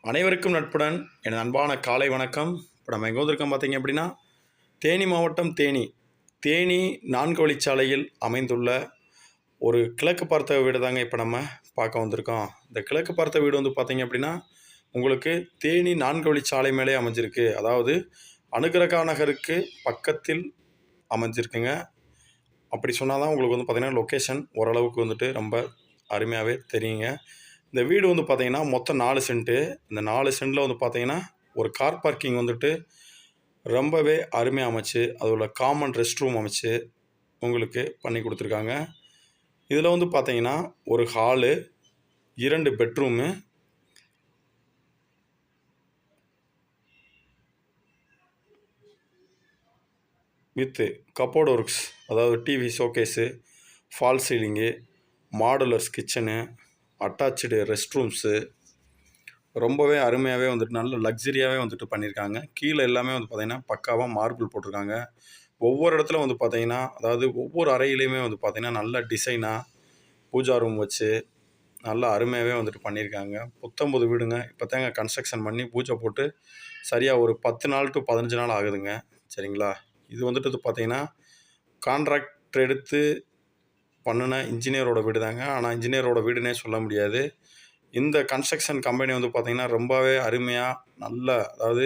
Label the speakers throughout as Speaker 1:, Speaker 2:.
Speaker 1: அனைவருக்கும் நட்புடன் எனது அன்பான காலை வணக்கம். இப்போ நம்ம எங்கே வந்திருக்கோம் பார்த்தீங்க அப்படின்னா, தேனி மாவட்டம் தேனி 4 வழிச்சாலையில் அமைந்துள்ள ஒரு கிழக்கு பார்த்த வீடு தாங்க இப்போ நம்ம பார்க்க வந்திருக்கோம். இந்த கிழக்கு பார்த்த வீடு வந்து பார்த்தீங்க அப்படின்னா, உங்களுக்கு தேனி 4 வழிச்சாலை மேலே அமைஞ்சிருக்கு. அதாவது அனுகிரகா நகருக்கு பக்கத்தில் அமைஞ்சிருக்குங்க. அப்படி சொன்னால் தான் உங்களுக்கு வந்து பார்த்திங்கன்னா லொக்கேஷன் ஓரளவுக்கு வந்துட்டு ரொம்ப அருமையாகவே தெரியுங்க. இந்த வீடு வந்து பார்த்திங்கன்னா மொத்தம் 4 சென்ட்டு. இந்த 4 சென்ட்டில் வந்து பார்த்திங்கன்னா ஒரு கார் பார்க்கிங் வந்துட்டு ரொம்பவே அருமையாக அமைச்சு, அதோட காமன் ரெஸ்ட் ரூம் அமைச்சு உங்களுக்கு பண்ணி கொடுத்துருக்காங்க. இதில் வந்து பார்த்திங்கன்னா ஒரு hall, 2 bedroom, with cupboard works, அதாவது TV showcase, fall ceiling, modulars kitchen, attach rest rooms, ரொம்பவே அருமையாகவே வந்துட்டு நல்ல லக்ஸரியாகவே வந்துட்டு பண்ணியிருக்காங்க. கீழே எல்லாமே வந்து பார்த்திங்கன்னா பக்காவாக மார்பிள் போட்டிருக்காங்க. ஒவ்வொரு இடத்துல வந்து பார்த்திங்கன்னா, அதாவது ஒவ்வொரு அறையிலையுமே வந்து பார்த்திங்கன்னா நல்ல டிசைனாக பூஜா ரூம் வச்சு நல்லா அருமையாகவே வந்துட்டு பண்ணியிருக்காங்க. புத்தம்புது வீடுங்க. இப்போ தாங்க கன்ஸ்ட்ரக்ஷன் பண்ணி பூஜை போட்டு சரியாக ஒரு 10 நாள் டு 15 நாள் ஆகுதுங்க. சரிங்களா? இது வந்துட்டு பார்த்திங்கன்னா கான்ட்ராக்டர் எடுத்து பண்ணின இன்ஜினியரோட வீடு தாங்க. ஆனால் இன்ஜினியரோட வீடுனே சொல்ல முடியாது. இந்த கன்ஸ்ட்ரக்ஷன் கம்பெனி வந்து பார்த்திங்கன்னா ரொம்பவே அருமையாக நல்ல, அதாவது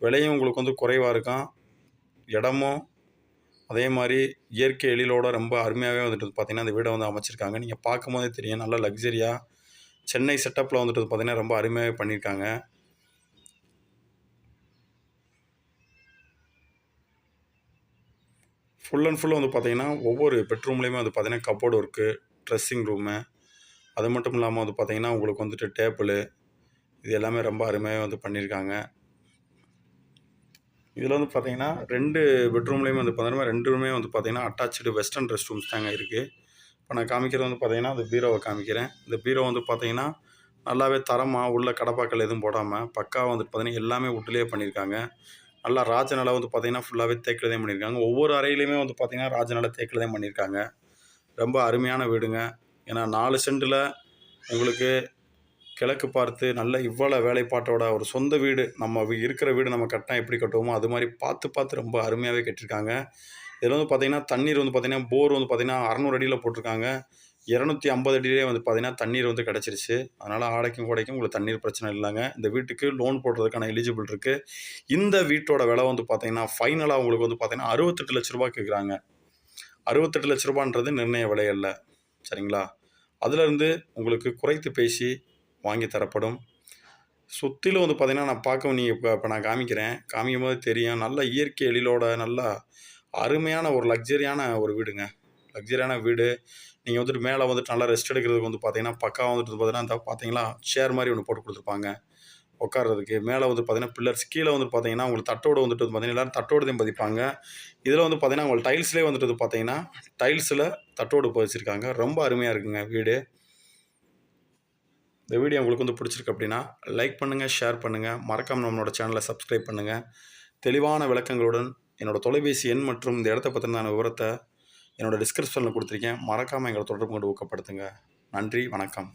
Speaker 1: விலையும் உங்களுக்கு வந்து குறைவாக இருக்கும், இடமும் அதே மாதிரி இயற்கை எழிலோட ரொம்ப அருமையாகவே வந்துட்டு பார்த்திங்கன்னா இந்த வீடை வந்து அமைச்சிருக்காங்க. நீங்கள் பார்க்கும்போதே தெரியும், நல்ல லக்ஸரியாக சென்னை செட்டப்பில் வந்துட்டு பார்த்திங்கன்னா ரொம்ப அருமையாகவே பண்ணியிருக்காங்க. ஃபுல் அண்ட் ஃபுல் வந்து பார்த்திங்கன்னா ஒவ்வொரு பெட்ரூம்லேயுமே வந்து பார்த்திங்கன்னா கப்போர்டு ஒர்க்கு, ட்ரெஸ்ஸிங் ரூமு, அது மட்டும் இல்லாமல் வந்து பார்த்திங்கன்னா உங்களுக்கு வந்துட்டு டேபிளு, இது எல்லாமே ரொம்ப அருமையாக வந்து பண்ணியிருக்காங்க. இதில் வந்து பார்த்திங்கன்னா 2 பெட்ரூம்லேயுமே வந்து பார்த்தீங்கன்னா 2மே வந்து பார்த்திங்கன்னா அட்டாச்சு வெஸ்டர்ன் ரெஸ்ட் ரூம்ஸ் தாங்க இருக்குது. இப்போ நான் காமிக்கிறது வந்து பார்த்திங்கன்னா அந்த பீரோவை காமிக்கிறேன். இந்த பீரோ வந்து பார்த்திங்கன்னா நல்லாவே தரமாக உள்ள கடப்பாக்கள் எதுவும் போடாமல் பக்காவாக வந்துட்டு பார்த்திங்கன்னா எல்லாமே வுட்லேயே பண்ணியிருக்காங்க. நல்லா ராஜநிலை வந்து பார்த்திங்கன்னா ஃபுல்லாகவே தேக்கில் பண்ணியிருக்காங்க. ஒவ்வொரு அறையிலையுமே வந்து பார்த்திங்கன்னா ராஜநிலை தேக்கில் பண்ணியிருக்காங்க. ரொம்ப அருமையான வீடுங்க. ஏன்னா 4 சென்ட்டில் உங்களுக்கு கிழக்கு பார்த்து நல்ல இவ்வளோ வேலைப்பாட்டோட ஒரு சொந்த வீடு, நம்ம இருக்கிற வீடு நம்ம கட்டினா எப்படி கட்டுவோமோ அது மாதிரி பார்த்து ரொம்ப அருமையாகவே கட்டியிருக்காங்க. இதில் வந்து பார்த்திங்கன்னா தண்ணீர் வந்து பார்த்திங்கன்னா போர் வந்து பார்த்திங்கன்னா 600 அடியில் போட்டிருக்காங்க. 250 அடியிலே வந்து பார்த்திங்கன்னா தண்ணீர் வந்து கிடச்சிருச்சு. அதனால் ஆடைக்கும் கோடைக்கும் உங்களுக்கு தண்ணீர் பிரச்சனை இல்லைங்க. இந்த வீட்டுக்கு லோன் போடுறதுக்கான எலிஜிபிள் இருக்குது. இந்த வீட்டோட விலை வந்து பார்த்திங்கன்னா ஃபைனலாக உங்களுக்கு வந்து பார்த்திங்கன்னா 68 லட்ச ரூபா கேட்குறாங்க. 68 லட்ச ரூபான்றது நிர்ணய விலை அல்ல. சரிங்களா? அதிலிருந்து உங்களுக்கு குறைத்து பேசி வாங்கி தரப்படும். சுற்றிலும் வந்து பார்த்திங்கன்னா நான் பார்க்க நீங்கள் இப்போ நான் காமிக்கும் போது தெரியும், நல்ல இயற்கை எழிலோட நல்ல அருமையான ஒரு லக்ஸரியான ஒரு வீடுங்க. லக்ஸரியான வீடு. நீங்கள் வந்துட்டு மேலே வந்துட்டு நல்லா ரெஸ்ட் எடுக்கிறதுக்கு வந்து பார்த்திங்கன்னா பக்காவாக வந்துட்டு பார்த்திங்கன்னா அந்த பார்த்தீங்களா சேர் மாதிரி ஒன்று போட்டு கொடுத்துருப்பாங்க உட்கார்றதுக்கு. மேலே வந்து பார்த்திங்கன்னா பில்லர்ஸ், கீழே வந்து பார்த்திங்கன்னா உங்களுக்கு தட்டோடு வந்துட்டு பார்த்திங்கன்னா எல்லோரும் தட்டோடு தான் பதிப்பாங்க. இதில் வந்து பார்த்திங்கன்னா உங்களுக்கு டைல்ஸ்லேயே வந்துட்டு பார்த்திங்கன்னா டைல்ஸில் தட்டோடு பதிச்சிருக்காங்க. ரொம்ப அருமையாக இருக்குங்க வீடு. இந்த வீடியோ உங்களுக்கு வந்து பிடிச்சிருக்கு அப்படின்னா லைக் பண்ணுங்கள், ஷேர் பண்ணுங்கள், மறக்காமல் நம்மளோட சேனலை சப்ஸ்கிரைப் பண்ணுங்கள். தெளிவான விளக்கங்களுடன் என்னோடய தொலைபேசி எண் மற்றும் இந்த இடத்த பற்றின விவரத்தை என்னோடய டிஸ்கிரிப்ஷனில் கொடுத்துருக்கேன். மறக்காமல் எங்களை தொடர்பு கொண்டு ஊக்கப்படுத்துங்க. நன்றி, வணக்கம்.